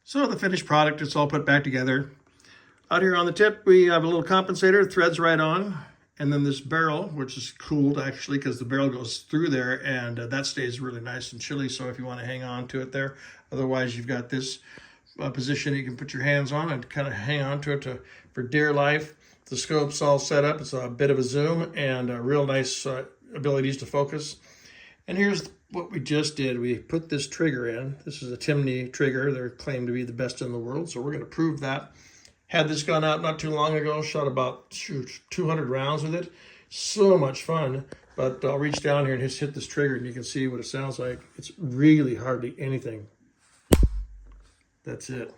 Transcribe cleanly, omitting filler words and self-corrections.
So the finished product, it's all put back together. Out here on the tip, we have a little compensator, threads right on. And then this barrel, which is cooled actually because the barrel goes through there, and that stays really nice and chilly. So if you want to hang on to it there, otherwise you've got this position you can put your hands on and kind of hang on to it for dear life. The scope's all set up. It's a bit of a zoom and real nice abilities to focus. And here's what we just did. We put this trigger in. This is a Timney Trigger. They're claimed to be the best in the world, so we're going to prove that. Had this gone out not too long ago, shot about 200 rounds with it. So much fun. But I'll reach down here and just hit this trigger and you can see what it sounds like. It's really hardly anything. That's it.